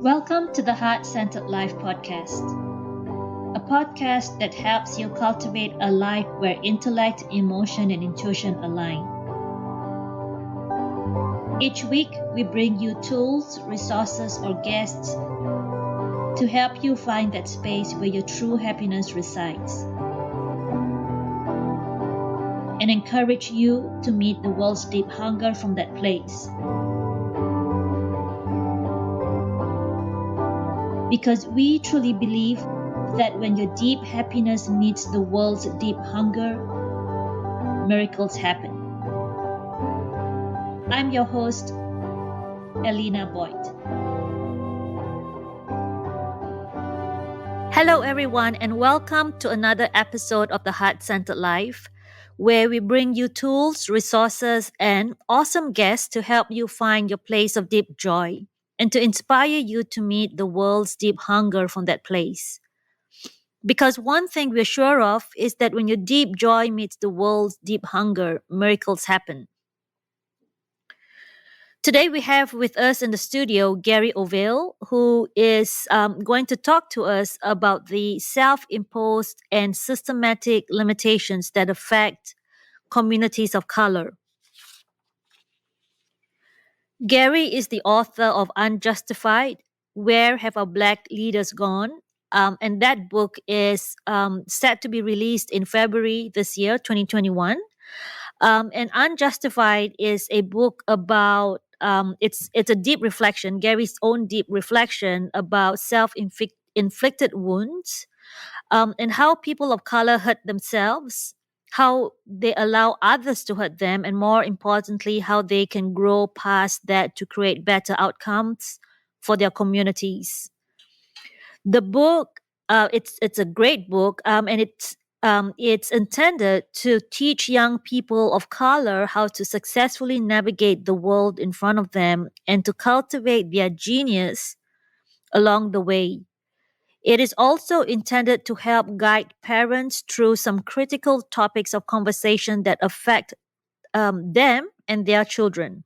Welcome to the Heart Centered Life podcast, a podcast that helps you cultivate a life where intellect, emotion, and intuition align. Each week, we bring you tools, resources, or guests to help you find that space where your true happiness resides and encourage you to meet the world's deep hunger from that place. Because we truly believe that when your deep happiness meets the world's deep hunger, miracles happen. I'm your host, Elena Boyd. Hello, everyone, and welcome to another episode of the Heart Centered Life, where we bring you tools, resources, and awesome guests to help you find your place of deep joy and to inspire you to meet the world's deep hunger from that place. Because one thing we're sure of is that when your deep joy meets the world's deep hunger, miracles happen. Today we have with us in the studio Gary Ovale, who is going to talk to us about the self-imposed and systematic limitations that affect communities of color. Gary is the author of Unjustified, Where Have Our Black Leaders Gone? And that book is set to be released in February this year, 2021. And Unjustified is a book about, it's a deep reflection, Gary's own deep reflection about self-inflicted wounds and how people of color hurt themselves, how they allow others to hurt them, and more importantly, how they can grow past that to create better outcomes for their communities. The book, it's a great book, and it's intended to teach young people of color how to successfully navigate the world in front of them and to cultivate their genius along the way. It is also intended to help guide parents through some critical topics of conversation that affect them and their children.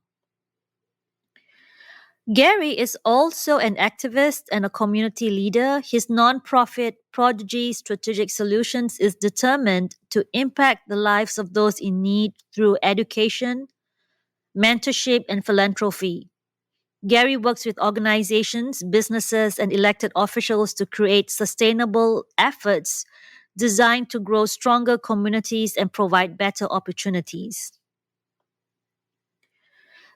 Gary is also an activist and a community leader. His nonprofit Prodigy Strategic Solutions is determined to impact the lives of those in need through education, mentorship, and philanthropy. Gary works with organizations, businesses, and elected officials to create sustainable efforts designed to grow stronger communities and provide better opportunities.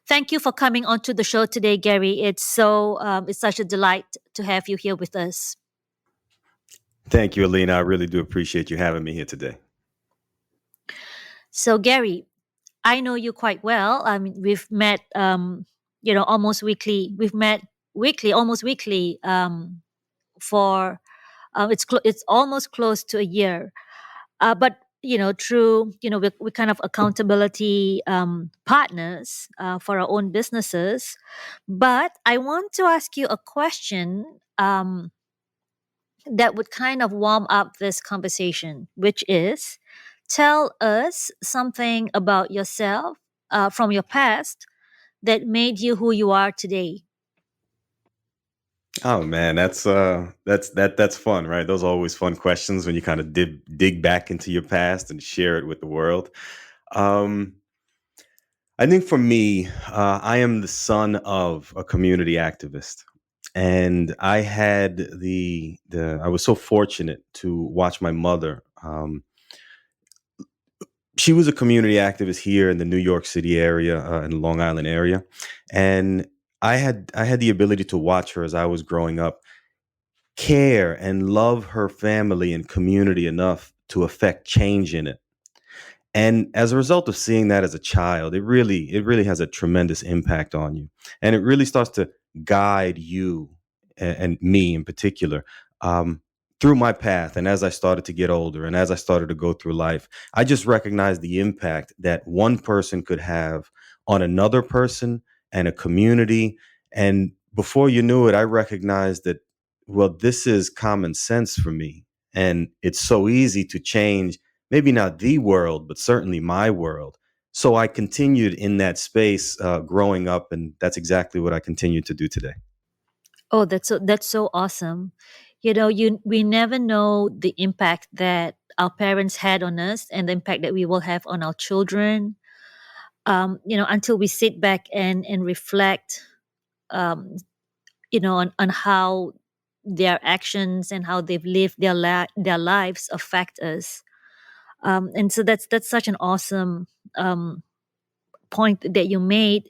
Thank you for coming onto the show today, Gary. It's such a delight to have you here with us. Thank you, Alina. I really do appreciate you having me here today. So, Gary, I know you quite well. I mean, we've met, almost weekly. We've met almost weekly, for it's almost close to a year. But through we're kind of accountability partners for our own businesses. But I want to ask you a question that would kind of warm up this conversation, which is, tell us something about yourself from your past that made you who you are today. Oh man, that's fun, right? Those are always fun questions when you kind of dig back into your past and share it with the world. Um, I think for me, I am the son of a community activist, and I had I was so fortunate to watch my mother. She was a community activist here in the New York City area, in the Long Island area, and I had the ability to watch her as I was growing up, care and love her family and community enough to affect change in it. And as a result of seeing that as a child, it really has a tremendous impact on you, and it really starts to guide you and me in particular, um, through my path. And as I started to get older, and as I started to go through life, I just recognized the impact that one person could have on another person and a community. And before you knew it, I recognized that, well, this is common sense for me, and it's so easy to change maybe not the world, but certainly my world. So I continued in that space growing up, and that's exactly what I continue to do today. Oh, that's so awesome. You know, we never know the impact that our parents had on us and the impact that we will have on our children. Until we sit back and reflect, um, on how their actions and how they've lived their lives affect us. And so that's such an awesome um, point that you made.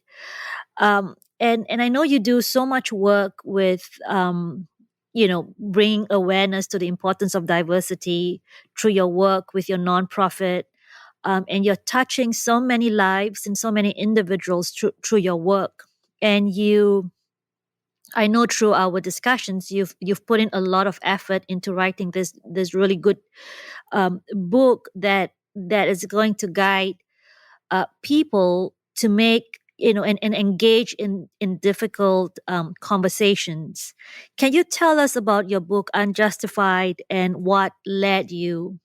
And I know you do so much work with bringing awareness to the importance of diversity through your work with your nonprofit. And you're touching so many lives and so many individuals through your work. And I know through our discussions you've put in a lot of effort into writing this really good book that is going to guide people to make and engage in difficult conversations. Can you tell us about your book Unjustified and what led you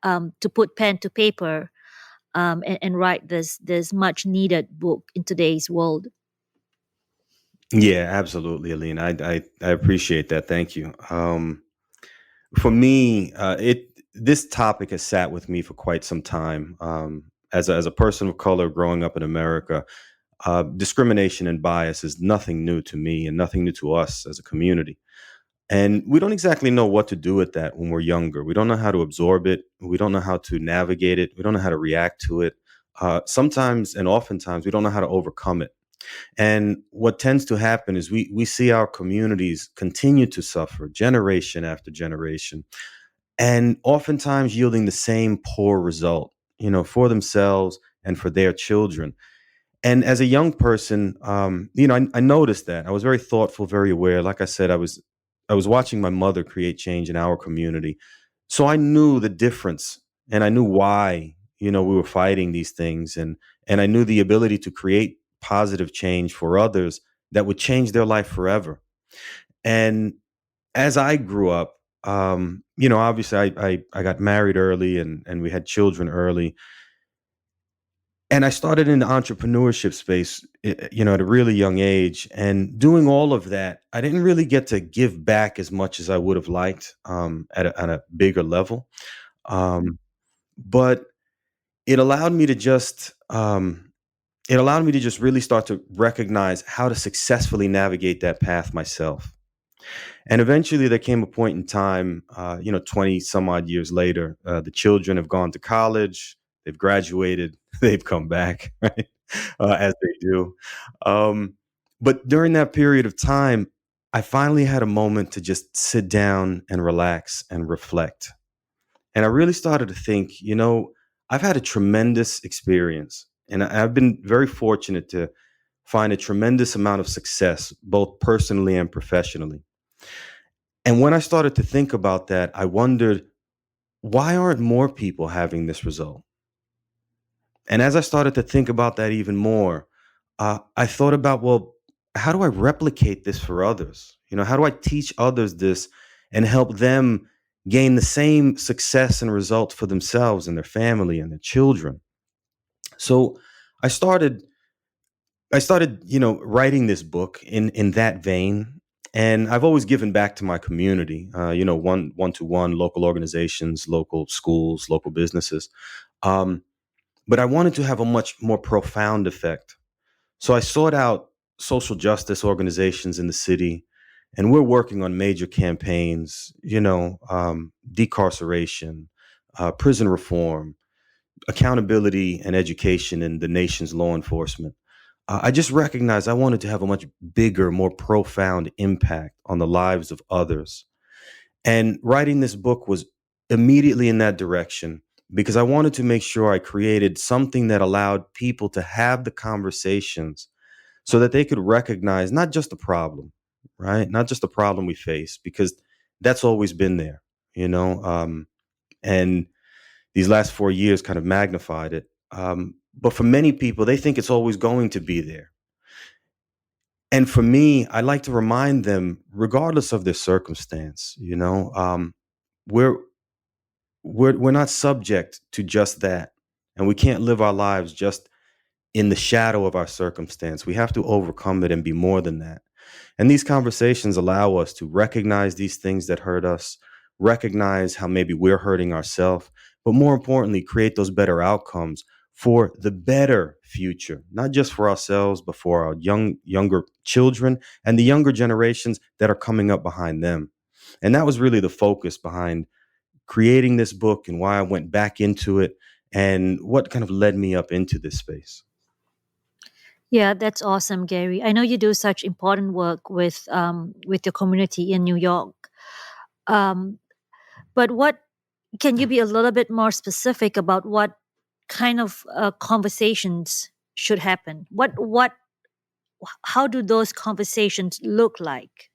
to put pen to paper and write this much needed book in today's world? Yeah, absolutely, Aline. I appreciate that. Thank you. For me, it this topic has sat with me for quite some time. As a person of color growing up in America, discrimination and bias is nothing new to me and nothing new to us as a community. And we don't exactly know what to do with that when we're younger. We don't know how to absorb it. We don't know how to navigate it. We don't know how to react to it. Sometimes and oftentimes we don't know how to overcome it. And what tends to happen is we see our communities continue to suffer generation after generation, and oftentimes yielding the same poor result, for themselves and for their children. And as a young person, I noticed that. I was very thoughtful, very aware. Like I said, I was watching my mother create change in our community, so I knew the difference, and I knew why we were fighting these things, and I knew the ability to create positive change for others that would change their life forever. And as I grew up, obviously I got married early, and we had children early, and I started in the entrepreneurship space, at a really young age. And doing all of that, I didn't really get to give back as much as I would have liked, at a bigger level. Um, but it allowed me to just it allowed me to just really start to recognize how to successfully navigate that path myself. And eventually, there came a point in time, 20 some odd years later, the children have gone to college, they've graduated, they've come back, right? As they do. Um, but during that period of time, I finally had a moment to just sit down and relax and reflect. And I really started to think, I've had a tremendous experience, and I've been very fortunate to find a tremendous amount of success, both personally and professionally. And when I started to think about that, I wondered, why aren't more people having this result? And as I started to think about that even more, I thought about, well, how do I replicate this for others? How do I teach others this and help them gain the same success and result for themselves and their family and their children? So I started writing this book in that vein. And I've always given back to my community, one to one, local organizations, local schools, local businesses. Um, but I wanted to have a much more profound effect. So I sought out social justice organizations in the city, and we're working on major campaigns, decarceration, prison reform, accountability, and education in the nation's law enforcement. I just recognized I wanted to have a much bigger, more profound impact on the lives of others. And writing this book was immediately in that direction, because I wanted to make sure I created something that allowed people to have the conversations so that they could recognize not just the problem, right? Not just the problem we face, because that's always been there, and these last 4 years kind of magnified it. But for many people, they think it's always going to be there. And for me, I like to remind them, regardless of their circumstance, we're we're not subject to just that, and we can't live our lives just in the shadow of our circumstance. We have to overcome it and be more than that. And these conversations allow us to recognize these things that hurt us, recognize how maybe we're hurting ourselves, but more importantly, create those better outcomes for the better future, not just for ourselves, but for our younger children and the younger generations that are coming up behind them. And that was really the focus behind creating this book and why I went back into it and what kind of led me up into this space. Yeah, that's awesome, Gary. I know you do such important work with your community in New York. Um, but what can you be a little bit more specific about what kind of conversations should happen? What how do those conversations look like?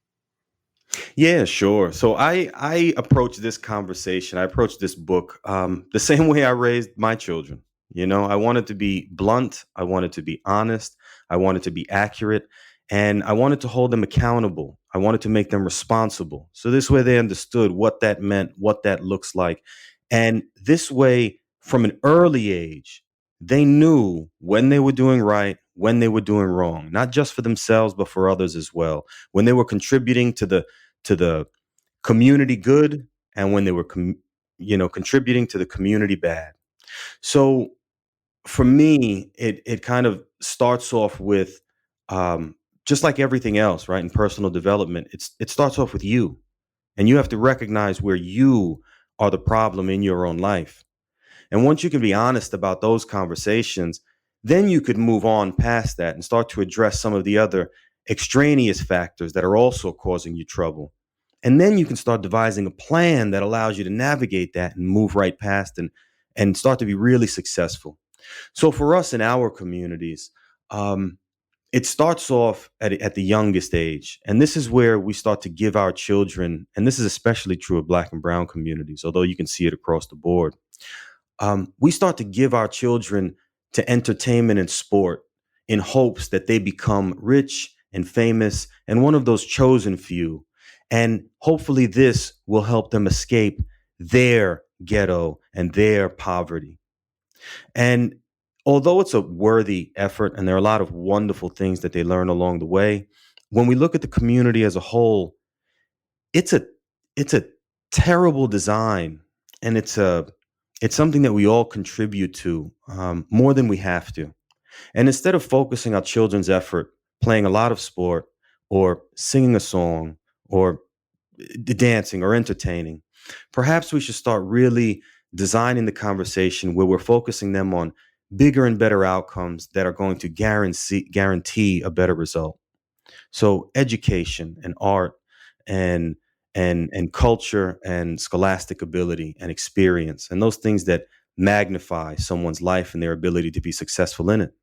Yeah, sure. So I approach this conversation, I approach this book the same way I raised my children. You know, I wanted to be blunt, I wanted to be honest, I wanted to be accurate, and I wanted to hold them accountable. I wanted to make them responsible. So this way they understood what that meant, what that looks like. And this way, from an early age, they knew when they were doing right, when they were doing wrong, not just for themselves, but for others as well. When they were contributing to the community good and when they were contributing to the community bad. So for me, it kind of starts off with um, just like everything else, right? In personal development, it starts off with you, and you have to recognize where you are the problem in your own life. And once you can be honest about those conversations, then you could move on past that and start to address some of the other extraneous factors that are also causing you trouble. And then you can start devising a plan that allows you to navigate that and move right past and start to be really successful. So for us in our communities, um, it starts off at the youngest age. And this is where we start to give our children, and this is especially true of Black and Brown communities, although you can see it across the board. We start to give our children to entertainment and sport in hopes that they become rich and famous and one of those chosen few. And hopefully, this will help them escape their ghetto and their poverty. And although it's a worthy effort and there are a lot of wonderful things that they learn along the way, when we look at the community as a whole, it's a it's a terrible design, and it's something that we all contribute to more than we have to. And instead of focusing our children's effort playing a lot of sport or singing a song or dancing or entertaining, perhaps we should start really designing the conversation where we're focusing them on bigger and better outcomes that are going to guarantee a better result. So education and art and and culture and scholastic ability and experience and those things that magnify someone's life and their ability to be successful in it.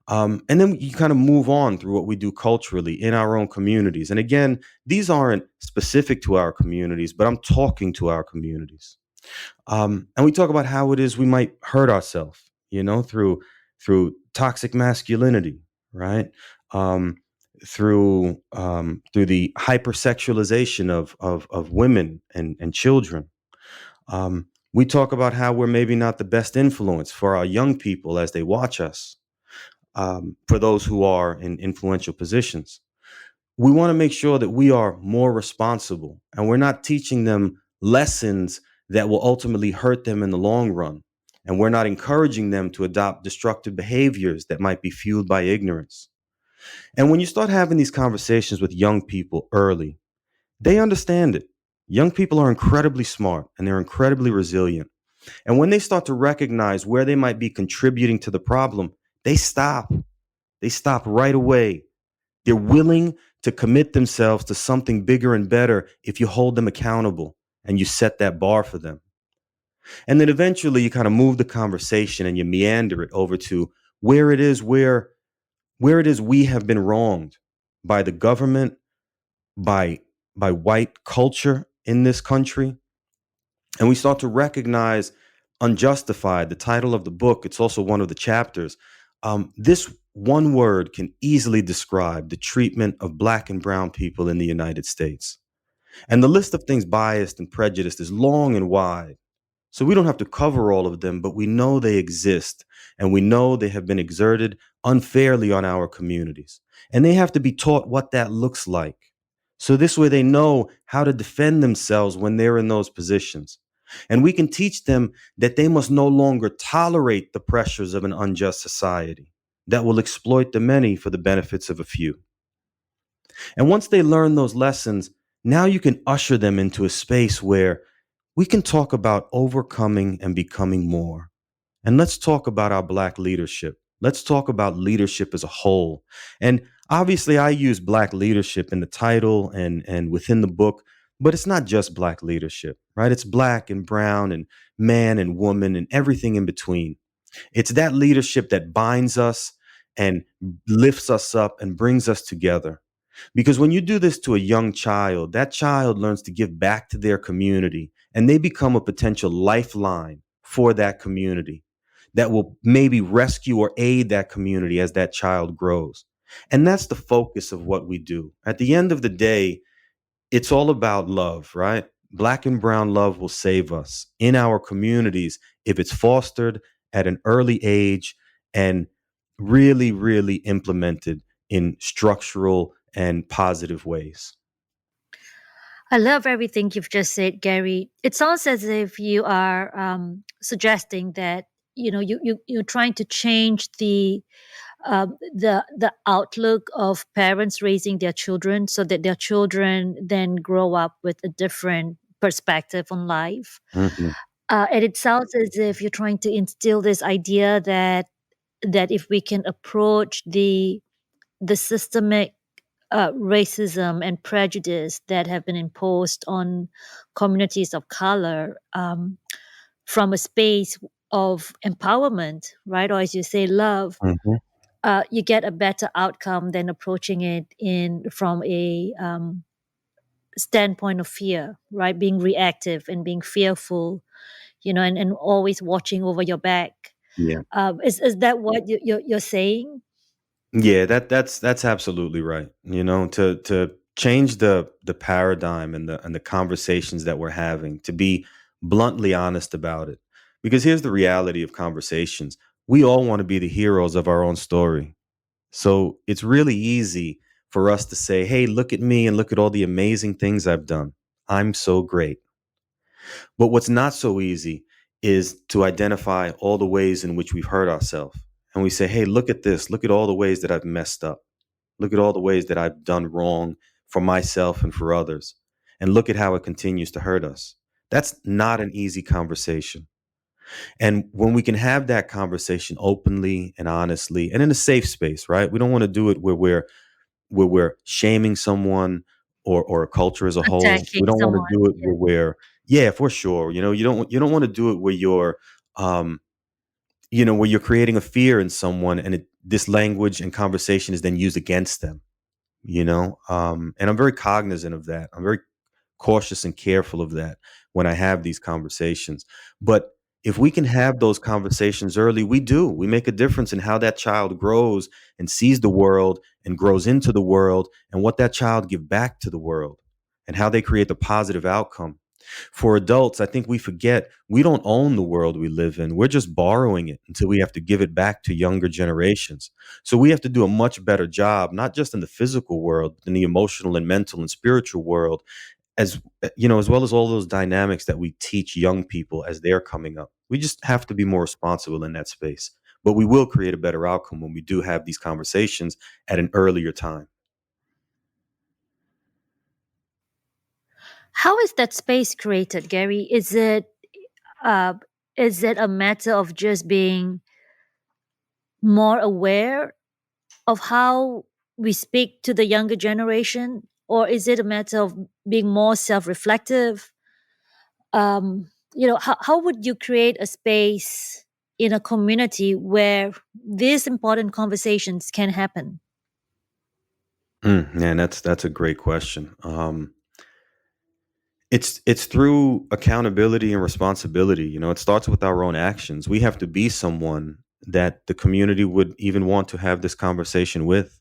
And then you kind of move on through what we do culturally in our own communities. And again, these aren't specific to our communities, but I'm talking to our communities. And we talk about how it is we might hurt ourselves, through toxic masculinity, right? Um, through the hypersexualization of women and children. We talk about how we're maybe not the best influence for our young people as they watch us, for those who are in influential positions. We want to make sure that we are more responsible and we're not teaching them lessons that will ultimately hurt them in the long run. And we're not encouraging them to adopt destructive behaviors that might be fueled by ignorance. And when you start having these conversations with young people early, they understand it. Young people are incredibly smart and they're incredibly resilient. And when they start to recognize where they might be contributing to the problem, they stop. They stop right away. They're willing to commit themselves to something bigger and better if you hold them accountable and you set that bar for them. And then eventually you kind of move the conversation and you meander it over to where it is where it is we have been wronged by the government, by white culture in this country. And we start to recognize unjustified, the title of the book, it's also one of the chapters. This one word can easily describe the treatment of Black and Brown people in the United States. And the list of things biased and prejudiced is long and wide. So we don't have to cover all of them, but we know they exist, and we know they have been exerted unfairly on our communities. And they have to be taught what that looks like. So this way they know how to defend themselves when they're in those positions. And we can teach them that they must no longer tolerate the pressures of an unjust society that will exploit the many for the benefits of a few. And once they learn those lessons, now you can usher them into a space where we can talk about overcoming and becoming more. And let's talk about our Black leadership. Let's talk about leadership as a whole. And obviously, I use Black leadership in the title and within the book, but it's not just Black leadership, right? It's Black and brown and man and woman and everything in between. It's that leadership that binds us and lifts us up and brings us together. Because when you do this to a young child, that child learns to give back to their community and they become a potential lifeline for that community that will maybe rescue or aid that community as that child grows. And that's the focus of what we do. At the end of the day, it's all about love, right? Black and brown love will save us in our communities if it's fostered at an early age and really, really implemented in structural and positive ways. I love everything you've just said, Gary. It sounds as if you are suggesting that you're trying to change the outlook of parents raising their children, so that their children then grow up with a different perspective on life. Mhm. And it sounds as if you're trying to instill this idea that if we can approach the systemic racism and prejudice that have been imposed on communities of color, from a space of empowerment, right? Or as you say, love, Mhm. you get a better outcome than approaching it in from a standpoint of fear, right? Being reactive and being fearful, and always watching over your back. Yeah. Is that what you're saying? Yeah, that's absolutely right. To change the paradigm and the conversations that we're having, to be bluntly honest about it. Because here's the reality of conversations. We all want to be the heroes of our own story. So it's really easy for us to say, "Hey, look at me and look at all the amazing things I've done. I'm so great." But what's not so easy is to identify all the ways in which we've hurt ourselves. And we say, "Hey, look at this. Look at all the ways that I've messed up. Look at all the ways that I've done wrong for myself and for others. And look at how it continues to hurt us." That's not an easy conversation. And when we can have that conversation openly and honestly and in a safe space, right? We don't want to do it where we're shaming someone or a culture as a whole. Attacking We don't want to someone. do it Yeah. where we're, yeah, for sure. You don't want to do it where um you're creating a fear in someone, and this language and conversation is then used against them. And I'm very cognizant of that. I'm very cautious and careful of that when I have these conversations. But if we can have those conversations early, we make a difference in how that child grows and sees the world and grows into the world, and what that child give back to the world and how they create the positive outcome. For adults, I think we forget we don't own the world we live in. We're just borrowing it until we have to give it back to younger generations. So we have to do a much better job, not just in the physical world, but in the emotional and mental and spiritual world, as well as all those dynamics that we teach young people as they're coming up. We just have to be more responsible in that space. But we will create a better outcome when we do have these conversations at an earlier time. How is that space created, Gary? Uh, is it a matter of just being more aware of how we speak to the younger generation, or is it a matter of being more self-reflective? How would you create a space in a community where these important conversations can happen? Man, that's a great question. It's through accountability and responsibility. It starts with our own actions. We have to be someone that the community would even want to have this conversation with.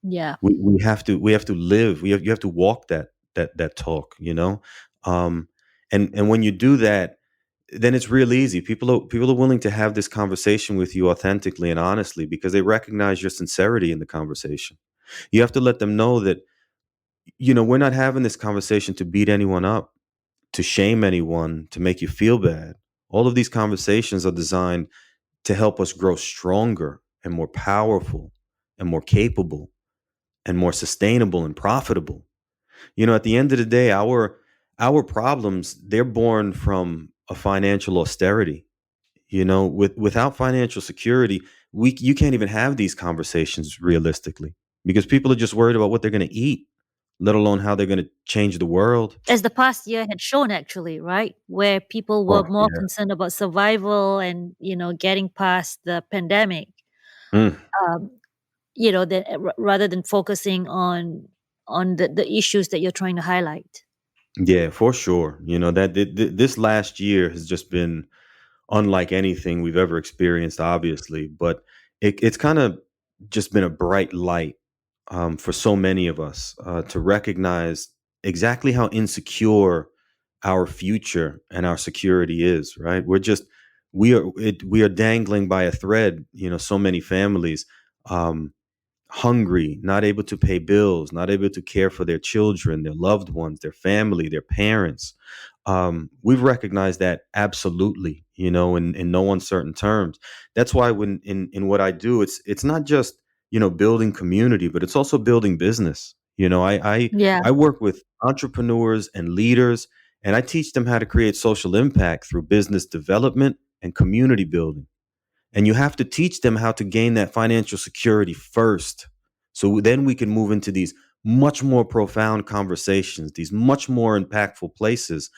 Yeah. We have to live. You have to walk that talk. Um, and when you do that, then it's real easy. People are willing to have this conversation with you authentically and honestly because they recognize your sincerity in the conversation. You have to let them know that, we're not having this conversation to beat anyone up, to shame anyone, to make you feel bad. All of these conversations are designed to help us grow stronger and more powerful and more capable and more sustainable and profitable. At the end of the day, our problems, they're born from a financial austerity. Without financial security, we you can't even have these conversations realistically because people are just worried about what they're going to eat, let alone how they're going to change the world. As the past year had shown, actually, right? Where people were Oh, more yeah. concerned about survival and, getting past the pandemic, Mm. um, rather than focusing on the issues that you're trying to highlight. Yeah, for sure. This last year has just been unlike anything we've ever experienced, obviously, but it's kind of just been a bright light for so many of us to recognize exactly how insecure our future and our security is. Right? We are dangling by a thread. So many families. Hungry, not able to pay bills, not able to care for their children, their loved ones, their family, their parents. We've recognized that absolutely, in no uncertain terms. That's why when in what I do, it's not just building community, but it's also building business. Yeah. I work with entrepreneurs and leaders, and I teach them how to create social impact through business development and community building. And you have to teach them how to gain that financial security first. So then we can move into these much more profound conversations, these much more impactful places.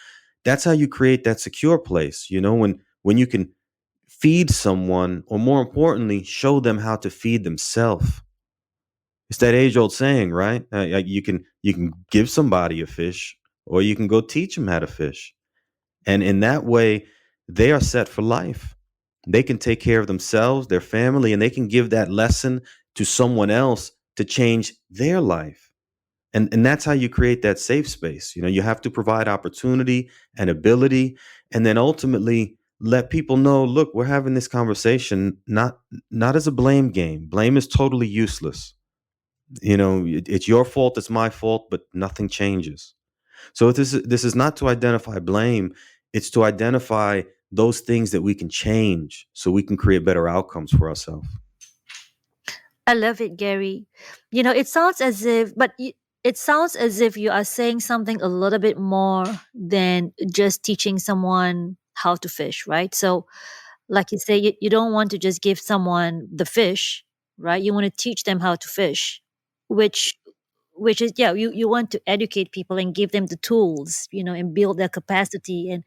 That's how you create that secure place, when you can feed someone, or more importantly, show them how to feed themselves. It's that age old saying, right? You can give somebody a fish, or you can go teach them how to fish. And in that way, they are set for life. They can take care of themselves, their family, and they can give that lesson to someone else to change their life. And that's how you create that safe space. You have to provide opportunity and ability, and then ultimately let people know, look, we're having this conversation not as a blame game. Blame is totally useless. It's your fault, it's my fault, but nothing changes. So this is not to identify blame, it's to identify those things that we can change so we can create better outcomes for ourselves. I love it, Gary. It sounds as if, it sounds as if you are saying something a little bit more than just teaching someone how to fish, right? So, like you say, you don't want to just give someone the fish, right? You want to teach them how to fish, which which is, yeah, you want to educate people and give them the tools, and build their capacity and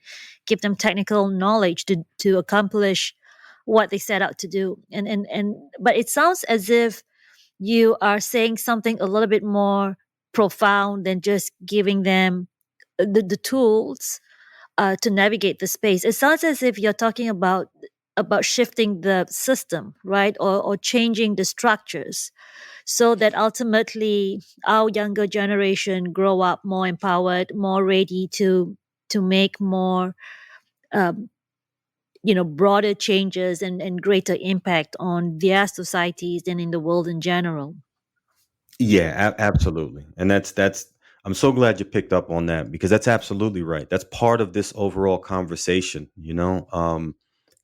give them technical knowledge to accomplish what they set out to do. And but it sounds as if you are saying something a little bit more profound than just giving them the tools to navigate the space. It sounds as if you're talking about shifting the system, right, or changing the structures, so that ultimately our younger generation grow up more empowered, more ready to make more um, broader changes and greater impact on their societies and in the world in general. Yeah, absolutely. And that's I'm so glad you picked up on that because that's absolutely right. That's part of this overall conversation.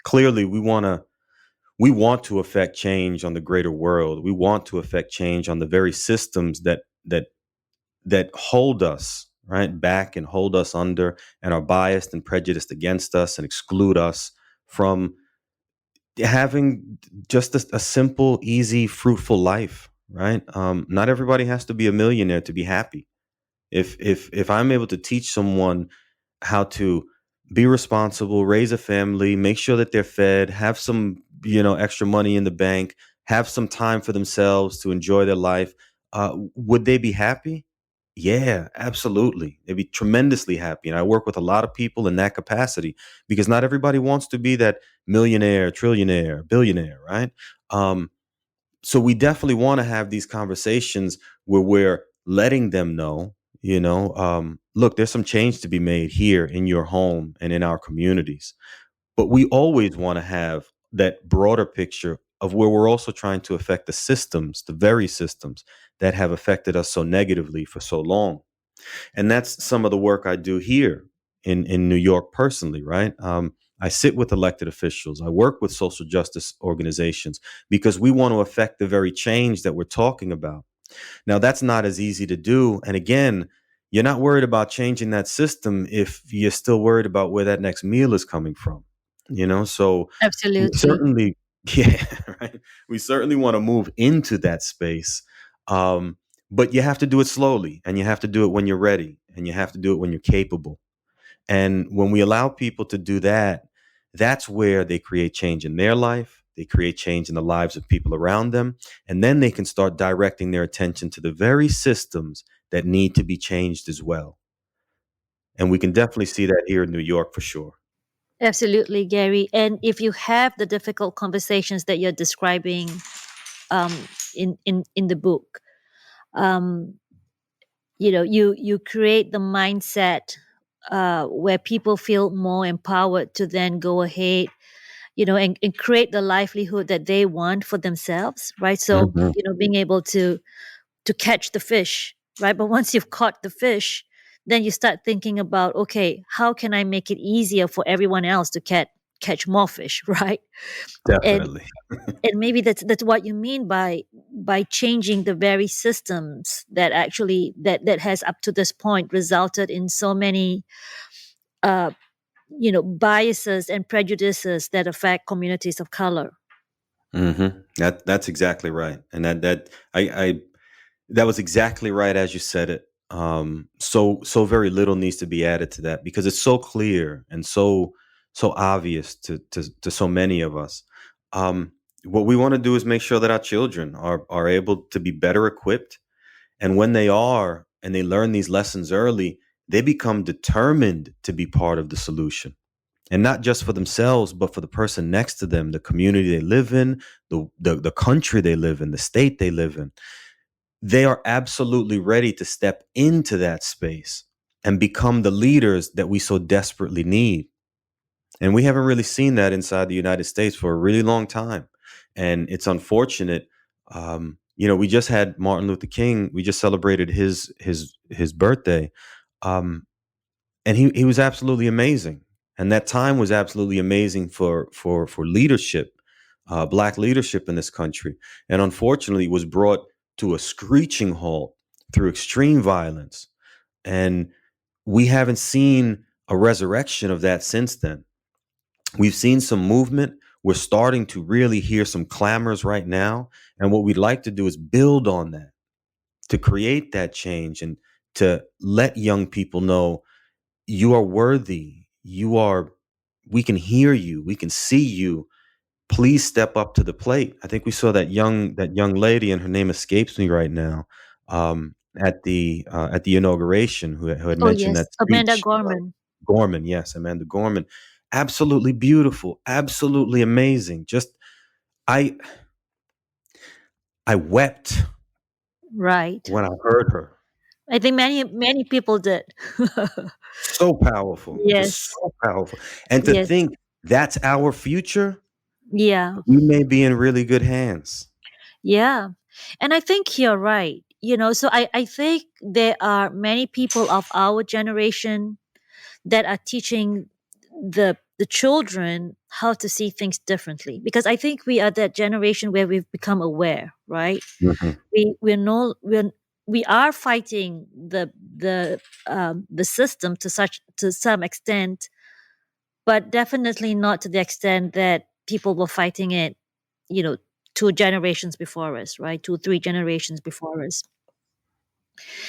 Clearly we want to affect change on the greater world. We want to affect change on the very systems that hold us right back and hold us under and are biased and prejudiced against us and exclude us from having just a simple, easy, fruitful life. Right? Not everybody has to be a millionaire to be happy. If I'm able to teach someone how to be responsible, raise a family, make sure that they're fed, have some extra money in the bank, have some time for themselves to enjoy their life, would they be happy? Yeah, absolutely. They'd be tremendously happy. And I work with a lot of people in that capacity because not everybody wants to be that millionaire, trillionaire, billionaire, right? So we definitely want to have these conversations where we're letting them know, Look, there's some change to be made here in your home and in our communities, but we always want to have that broader picture of where we're also trying to affect the systems, the very systems that have affected us so negatively for so long. And that's some of the work I do here in New York personally, right? I sit with elected officials. I work with social justice organizations because we want to affect the very change that we're talking about. Now, that's not as easy to do. And again, you're not worried about changing that system if you're still worried about where that next meal is coming from. So we Absolutely. certainly, yeah, right. We certainly want to move into that space. Um, but you have to do it slowly, and you have to do it when you're ready, and you have to do it when you're capable. And when we allow people to do that, that's where they create change in their life. They create change in the lives of people around them. And then they can start directing their attention to the very systems that need to be changed as well. And we can definitely see that here in New York for sure. Absolutely, Gary. And if you have the difficult conversations that you're describing um, in the book, um, you create the mindset where people feel more empowered to then go ahead, and create the livelihood that they want for themselves, right? So, Hmm. being able to catch the fish, right? But once you've caught the fish, then you start thinking about, okay, how can I make it easier for everyone else to catch more fish, right? And Definitely. and maybe that's what you mean by changing the very systems that actually that has up to this point resulted in so many uh biases and prejudices that affect communities of color. That's exactly right. And I that was exactly right as you said it. So very little needs to be added to that because it's so clear and so obvious to so many of us. Um, what we want to do is make sure that our children are able to be better equipped, and when they are, and they learn these lessons early, they become determined to be part of the solution, and not just for themselves, but for the person next to them, the community they live in, the country they live in, the state they live in. They are absolutely ready to step into that space and become the leaders that we so desperately need. And we haven't really seen that inside the United States for a really long time. And it's unfortunate. We just had Martin Luther King. We just celebrated his birthday. Um, and he was absolutely amazing. And that time was absolutely amazing for leadership, black leadership in this country. And unfortunately, it was brought to a screeching halt through extreme violence. And we haven't seen a resurrection of that since then. We've seen some movement. We're starting to really hear some clamors right now. And what we'd like to do is build on that, to create that change and to let young people know you are worthy. We can hear you. We can see you. Please step up to the plate. I think we saw that young lady, and her name escapes me right now, at the inauguration, who had Oh mentioned yes, that Amanda speech. Gorman. Gorman, yes, Amanda Gorman. Absolutely beautiful, absolutely amazing. Just I I wept Right. when I heard her. I think many people did. So powerful, just Yes. so powerful. And to Yes. think that's our future, Yeah. we may be in really good hands. Yeah. And I think you're right. So I think there are many people of our generation that are teaching the children how to see things differently, because I think we are that generation where we've become aware, right? Mhm. We are fighting the system to some extent, but definitely not to the extent that people were fighting it, you know, two generations before us, right? Two, three generations before us.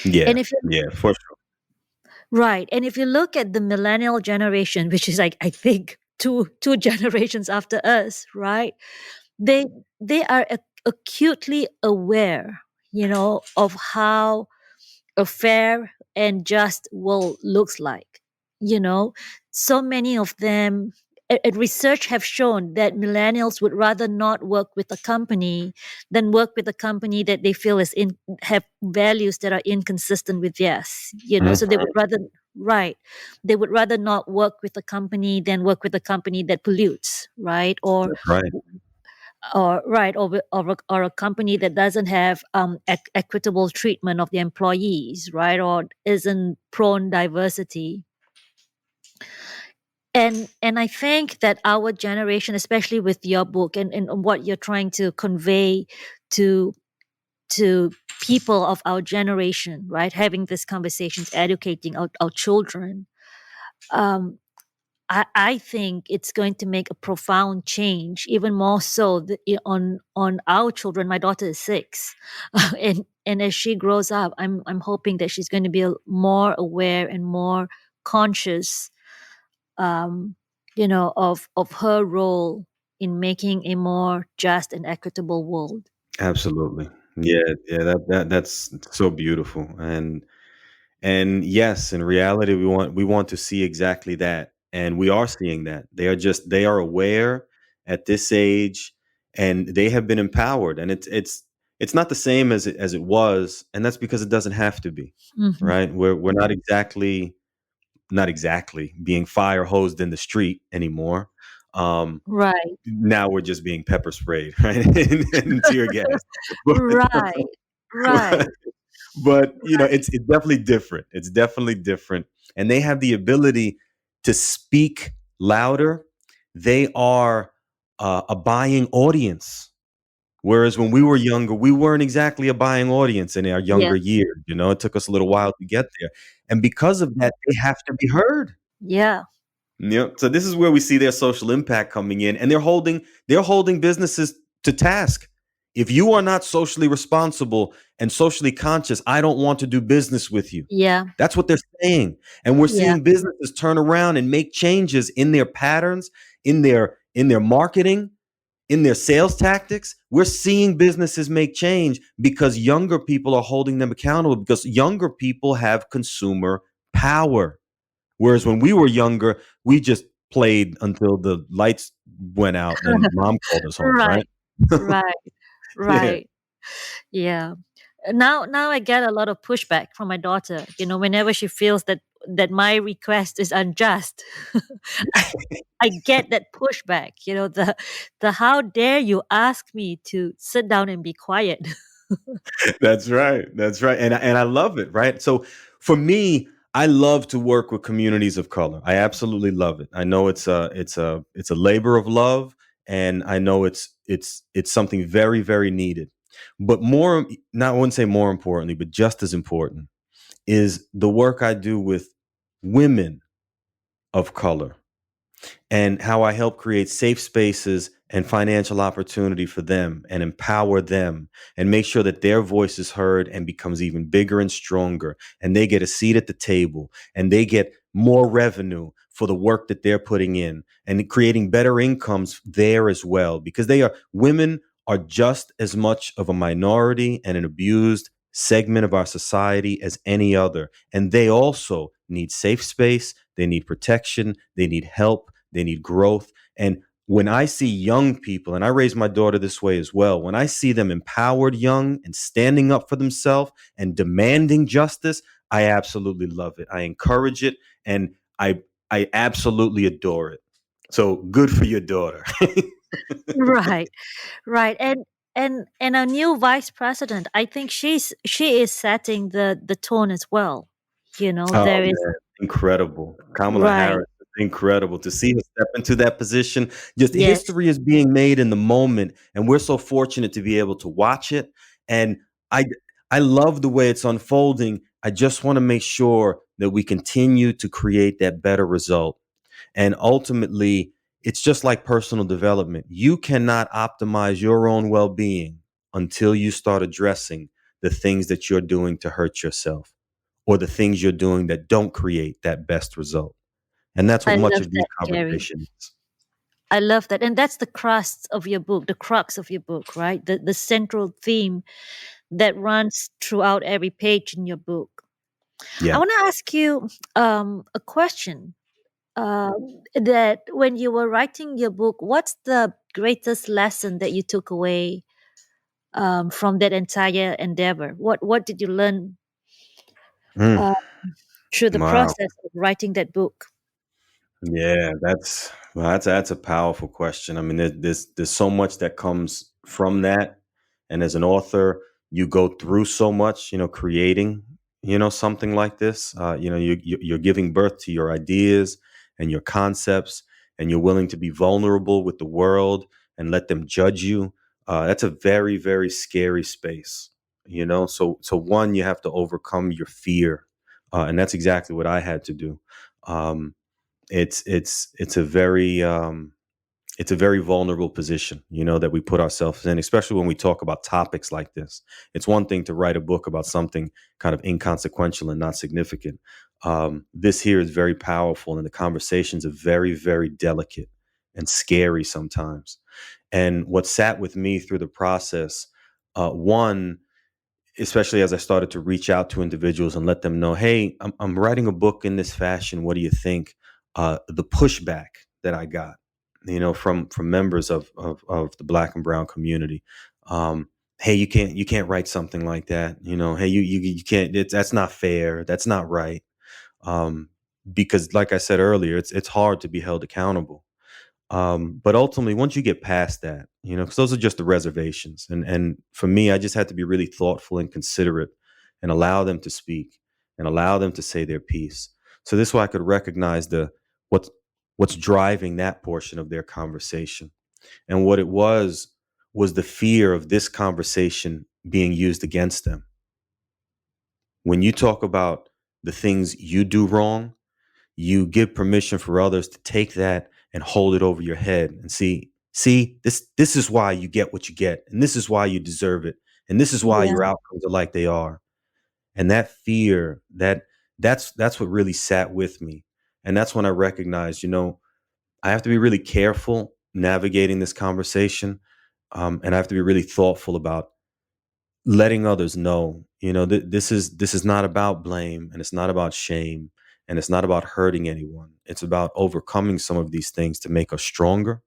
Yeah, And if you yeah, for sure. right, and if you look at the millennial generation, which is like I think two generations after us, right? They they are acutely aware, of how a fair and just world looks like. You know, so many of them. research have shown that millennials would rather not work with a company than work with a company that they feel is in have values that are inconsistent with theirs. So they Mhm. would rather, right, they would rather not work with a company than work with a company that pollutes, right, That's right. or a company that doesn't have equitable treatment of the employees, right, or isn't prone diversity. And I think that our generation, especially with your book and what you're trying to convey to to people of our generation, right, having these conversations, educating our children, um, I think it's going to make a profound change, even more so on our children. My daughter is 6, and as she grows up, I'm hoping that she's going to be more aware and more conscious, um, of her role in making a more just and equitable world. Absolutely. Yeah, yeah, that's so beautiful. And yes, in reality, we want to see exactly that, and we are seeing that. They are aware at this age, and they have been empowered, and it's not the same as it was, and that's because it doesn't have to be, Mhm. right? We're not exactly being fire hosed in the street anymore. Um, Right, Now we're just being pepper sprayed, right, and tear gas. But, right, right, but right. it's definitely different. It's definitely different, and they have the ability to speak louder. They are a buying audience, whereas when we were younger, we weren't exactly a buying audience in our Yeah, younger years. It took us a little while to get there, and because of that, they have to be heard. yeah, Yep. So this is where we see their social impact coming in, and they're holding businesses to task. If you are not socially responsible and socially conscious, I don't want to do business with you. yeah, That's what they're saying. And we're yeah, seeing businesses turn around and make changes in their patterns, in their marketing, in their sales tactics. We're seeing businesses make change because younger people are holding them accountable, because younger people have consumer power. Whereas when we were younger, we just played until the lights went out and mom called us home, right? right, right, Yeah, right. Yeah. Now I get a lot of pushback from my daughter. Whenever she feels that my request is unjust, I, I get that pushback. The how dare you ask me to sit down and be quiet. that's right. That's right. And I love it, right? So for me, I love to work with communities of color. I absolutely love it. I know it's a labor of love, and I know it's something very, very needed. But more, not I wouldn't say more importantly, but just as important is the work I do with women of color, and how I help create safe spaces and financial opportunity for them and empower them and make sure that their voice is heard and becomes even bigger and stronger. And they get a seat at the table, and they get more revenue for the work that they're putting in, and creating better incomes there as well, because women are just as much of a minority and an abused segment of our society as any other. And they also need safe space, they need protection, they need help, they need growth. And when I see young people, and I raise my daughter this way as well, when I see them empowered young and standing up for themselves and demanding justice, I absolutely love it. I encourage it, and I absolutely adore it. So good for your daughter. Right, right. And our new vice president, I think she is setting the tone as well. Oh There is, man, incredible. Kamala right. Harris, incredible to see her step into that position. Just Yes. history is being made in the moment, and we're so fortunate to be able to watch it. And I I love the way it's unfolding. I just want to make sure that we continue to create that better result. And ultimately, it's just like personal development. You cannot optimize your own well-being until you start addressing the things that you're doing to hurt yourself, or the things you're doing that don't create that best result. And that's what I much love of these that, Gary. conversations is. I love that. And that's the crux of your book, the crux of your book, right? The central theme that runs throughout every page in your book. I Yeah. want to ask you a question. That when you were writing your book, what's the greatest lesson that you took away from that entire endeavor? What did you learn Mm, uh, through the wow. process of writing that book? Yeah, that's a powerful question. I mean, there's so much that comes from that, and as an author, you go through so much, creating, something like this. You're giving birth to your ideas and your concepts, and you're willing to be vulnerable with the world and let them judge you. That's a very, very scary space. So one, you have to overcome your fear, and that's exactly what I had to do. Um, it's a very vulnerable position, that we put ourselves in, especially when we talk about topics like this. It's one thing to write a book about something kind of inconsequential and not significant. This here is very powerful, and the conversations are very, very delicate and scary sometimes. And what sat with me through the process, one, especially as I started to reach out to individuals and let them know, hey, I'm writing a book in this fashion. What do you think? The pushback that I got, from members of the Black and Brown community. Um, hey, you can't write something like that. Hey, you can't. That's not fair. That's not right. Um, because, like I said earlier, it's hard to be held accountable. But ultimately, once you get past that, because those are just the reservations, and for me, I just had to be really thoughtful and considerate, and allow them to speak, and allow them to say their piece. So this way, I could recognize what's what's driving that portion of their conversation, and what it was the fear of this conversation being used against them. When you talk about the things you do wrong, you give permission for others to take that and hold it over your head and see, this is why you get what you get, and this is why you deserve it, and this is why your Yeah, outcomes are like they are. And that fear, that's what really sat with me. And that's when I recognized, I have to be really careful navigating this conversation, and I have to be really thoughtful about letting others know, this is not about blame, and it's not about shame, and it's not about hurting anyone. It's about overcoming some of these things to make us stronger.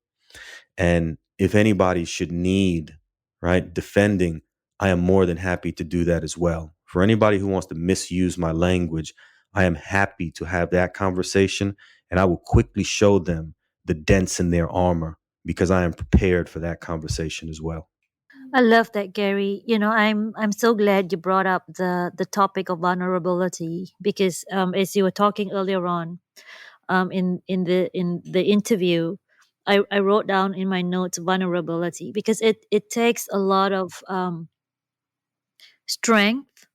And if anybody should need, right, defending, I am more than happy to do that as well. For anybody who wants to misuse my language, I am happy to have that conversation, and I will quickly show them the dents in their armor, because I am prepared for that conversation as well. I love that, Gary. I'm so glad you brought up the topic of vulnerability because as you were talking earlier on, in the interview, I wrote down in my notes vulnerability because it takes a lot of strength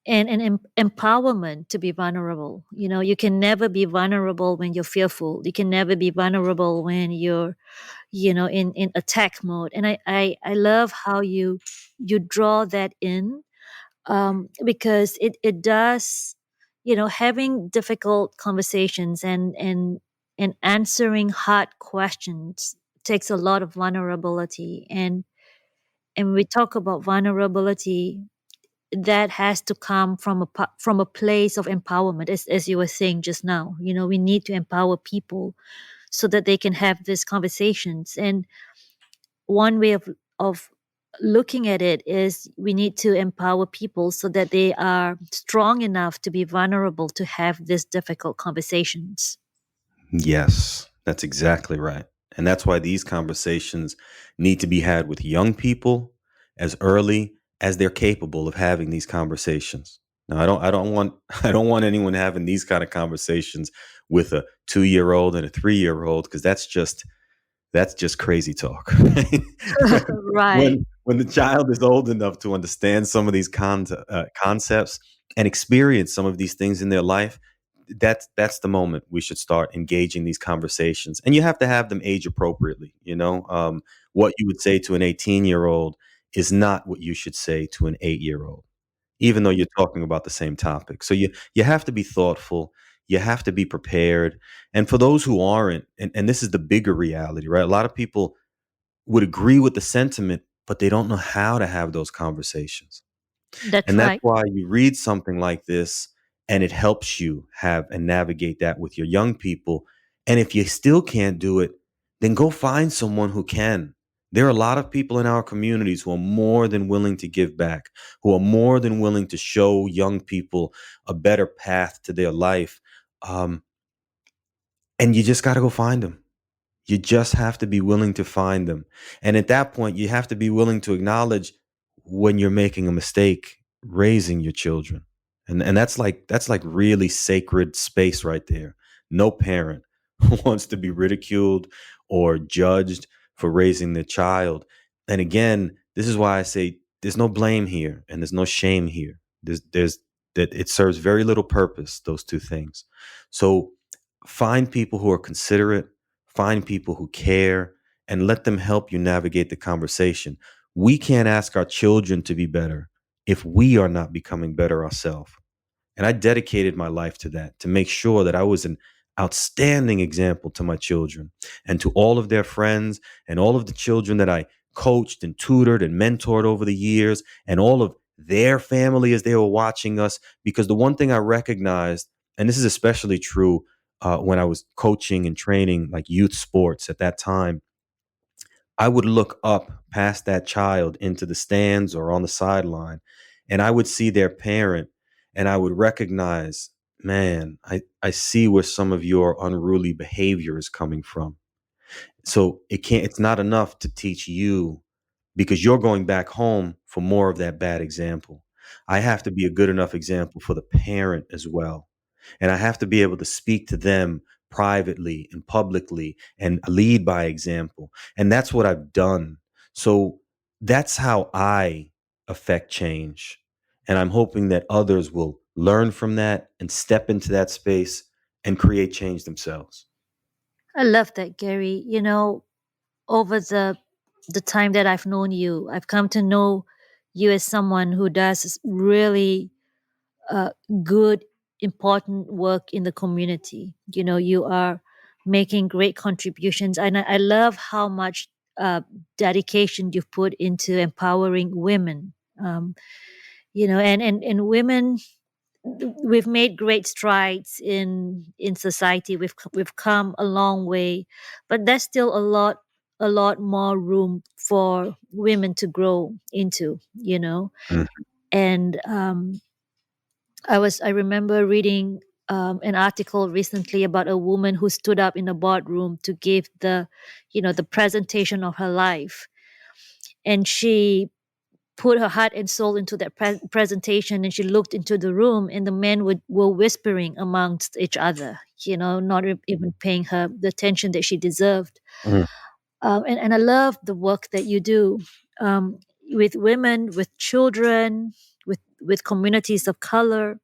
and empowerment to be vulnerable. You can never be vulnerable when you're fearful. You can never be vulnerable when you're in attack mode. And I love how you draw that in, because it does, having difficult conversations and answering hard questions takes a lot of vulnerability. And we talk about vulnerability that has to come from a place of empowerment, as you were saying just now. We need to empower people so that they can have these conversations. And one way of looking at it is we need to empower people so that they are strong enough to be vulnerable to have these difficult conversations. Yes, that's exactly right. And that's why these conversations need to be had with young people as early as they're capable of having these conversations. Now, I don't want I don't want anyone having these kind of conversations with a 2-year old and a 3-year old, because that's just crazy talk. Right? Right. When the child is old enough to understand some of these concepts and experience some of these things in their life, that's the moment we should start engaging these conversations. And you have to have them age appropriately. What you would say to an 18-year-old is not what you should say to an 8-year-old, even though you're talking about the same topic. So you have to be thoughtful. You have to be prepared. And for those who aren't, and this is the bigger reality, right? A lot of people would agree with the sentiment, but they don't know how to have those conversations. That's And that's right. why you read something like this, and it helps you have and navigate that with your young people. And if you still can't do it, then go find someone who can. There are a lot of people in our communities who are more than willing to give back, who are more than willing to show young people a better path to their life. Um, and you just got to go find them. You just have to be willing to find them. And at that point, you have to be willing to acknowledge when you're making a mistake raising your children. And that's like really sacred space right there. No parent wants to be ridiculed or judged for raising their child. And again, this is why I say there's no blame here and there's no shame here. There's that it serves very little purpose, those two things. So find people who are considerate, find people who care, and let them help you navigate the conversation. We can't ask our children to be better if we are not becoming better ourselves. And I dedicated my life to that, to make sure that I was an outstanding example to my children and to all of their friends and all of the children that I coached and tutored and mentored over the years and all of their family as they were watching us. Because the one thing I recognized, and this is especially true when I was coaching and training like youth sports at that time, I would look up past that child into the stands or on the sideline, and I would see their parent, and I would recognize, man, I see where some of your unruly behavior is coming from. So it's not enough to teach you because you're going back home for more of that bad example. I have to be a good enough example for the parent as well. And I have to be able to speak to them privately and publicly and lead by example. And that's what I've done. So that's how I affect change. And I'm hoping that others will learn from that and step into that space and create change themselves. I love that, Gary. Over the time that I've known you, I've come to know you as someone who does really uh, good, important work in the community. You are making great contributions, and I love how much dedication you've put into empowering women. And women, we've made great strides in society. We've come a long way, but there's still a lot more room for women to grow into. Mm, And I remember reading an article recently about a woman who stood up in a boardroom to give the presentation of her life, and she put her heart and soul into that presentation, and she looked into the room, and the men were whispering amongst each other, not even paying her the attention that she deserved. mm. And I love the work that you do, with women, with children, with communities of color.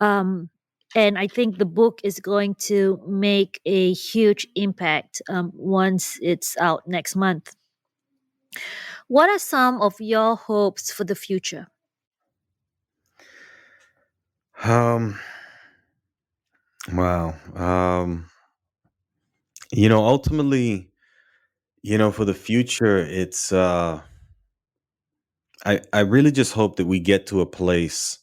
um, and I think the book is going to make a huge impact once it's out next month. What are some of your hopes for the future? Um, wow. Ultimately, for the future, I really just hope that we get to a place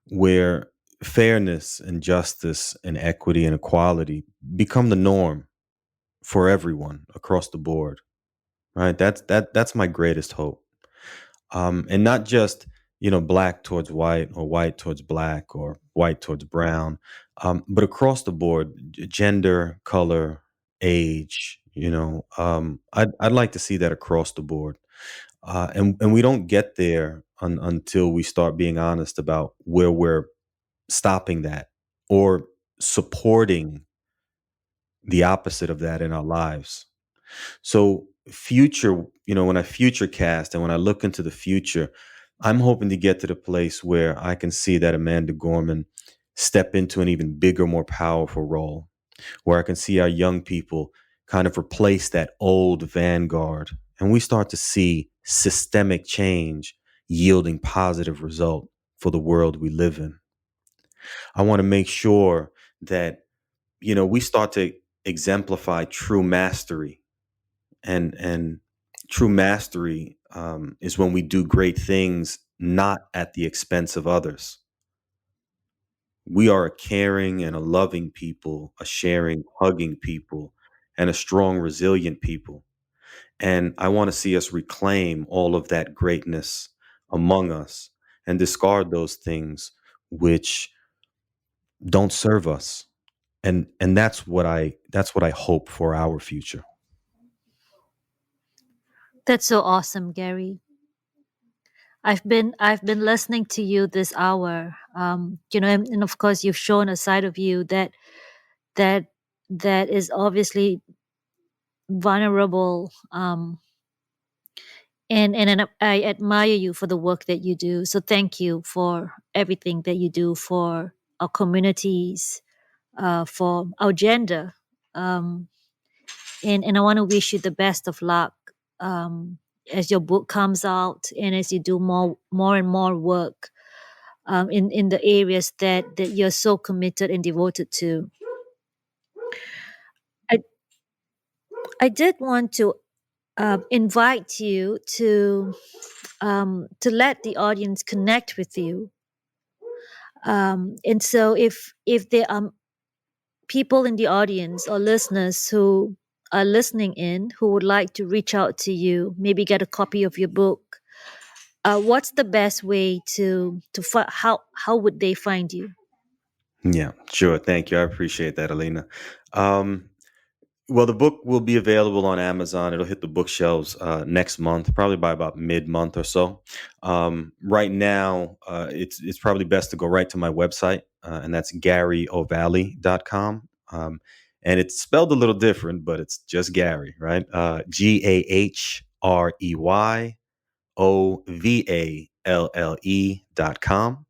where fairness and justice and equity and equality become the norm for everyone across the board. Right? That's my greatest hope. And not just black towards white or white towards black or white towards brown, but across the board, gender, color, age. I'd like to see that across the board. And we don't get there until we start being honest about where we're stopping that or supporting the opposite of that in our lives. So future, when I future cast and when I look into the future, I'm hoping to get to the place where I can see that Amanda Gorman step into an even bigger, more powerful role, where I can see our young people kind of replace that old vanguard and we start to see systemic change yielding positive result for the world we live in. I want to make sure that we start to exemplify true mastery, and true mastery is when we do great things not at the expense of others. We are a caring and a loving people, a sharing, hugging people, and a strong, resilient people. And I want to see us reclaim all of that greatness among us and discard those things which don't serve us. And that's what I hope for our future. That's so awesome, Gary. I've been listening to you this hour. And of course, you've shown a side of you that that is obviously vulnerable. And I admire you for the work that you do. So thank you for everything that you do for our communities, for our gender. Um, and I want to wish you the best of luck as your book comes out and as you do more and more work in the areas that you're so committed and devoted to. I I did want to invite you to let the audience connect with you. And so if there are people in the audience or listeners who are listening in who would like to reach out to you, maybe get a copy of your book, what's the best way how would they find you? Yeah, sure. Thank you. I appreciate that, Alina. Um, well, the book will be available on Amazon. It'll hit the bookshelves next month, probably by about mid-month or so. Right now, it's probably best to go right to my website, and that's GaryO'Valley.com. And it's spelled a little different, but it's just Gary, right? GahreyOValle.com.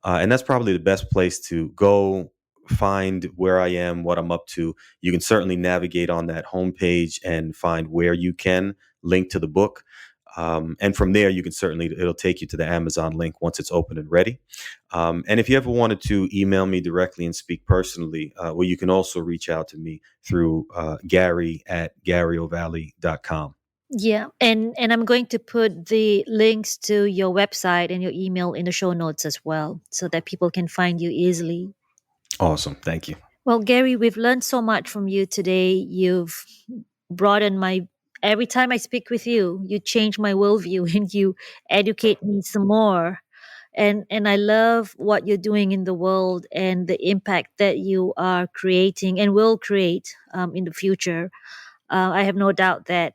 And that's probably the best place to go find where I am, what I'm up to. You can certainly navigate on that homepage and find where you can link to the book. And from there, you can certainly, it'll take you to the Amazon link once it's open and ready. And if you ever wanted to email me directly and speak personally, well, you can also reach out to me through Gary@GaryO'Valley.com. Yeah, and I'm going to put the links to your website and your email in the show notes as well, so that people can find you easily. Awesome. Thank you. Well, Gary, we've learned so much from you today. You've broadened my every time I speak with you, you change my worldview and you educate me some more. And I love what you're doing in the world and the impact that you are creating and will create in the future. I have no doubt that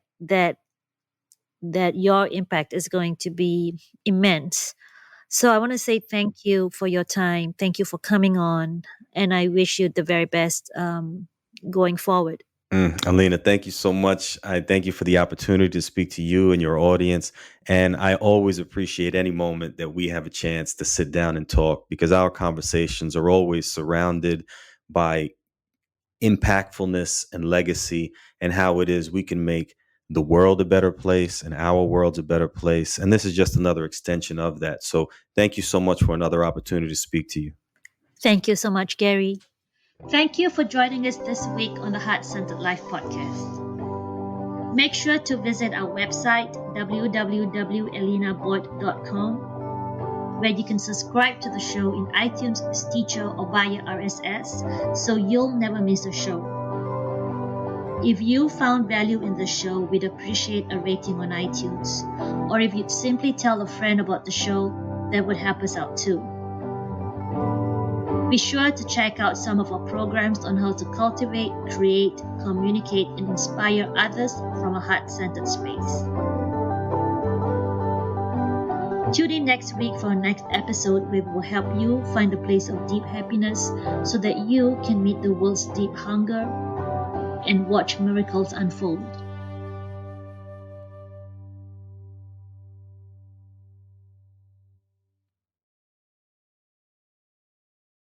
your impact is going to be immense. So I want to say thank you for your time. Thank you for coming on, and I wish you the very best going forward. Alina, thank you so much. I thank you for the opportunity to speak to you and your audience. And I always appreciate any moment that we have a chance to sit down and talk because our conversations are always surrounded by impactfulness and legacy and how it is we can make the world a better place and our world's a better place. And this is just another extension of that. So thank you so much for another opportunity to speak to you. Thank you so much, Gary. Thank you for joining us this week on the Heart Centered Life podcast. Make sure to visit our website, www.elinaboyd.com, where you can subscribe to the show in iTunes, Stitcher, or via RSS so you'll never miss a show. If you found value in the show, we'd appreciate a rating on iTunes. Or if you'd simply tell a friend about the show, that would help us out too. Be sure to check out some of our programs on how to cultivate, create, communicate, and inspire others from a heart-centered space. Tune in next week for our next episode where we will help you find a place of deep happiness so that you can meet the world's deep hunger and watch miracles unfold.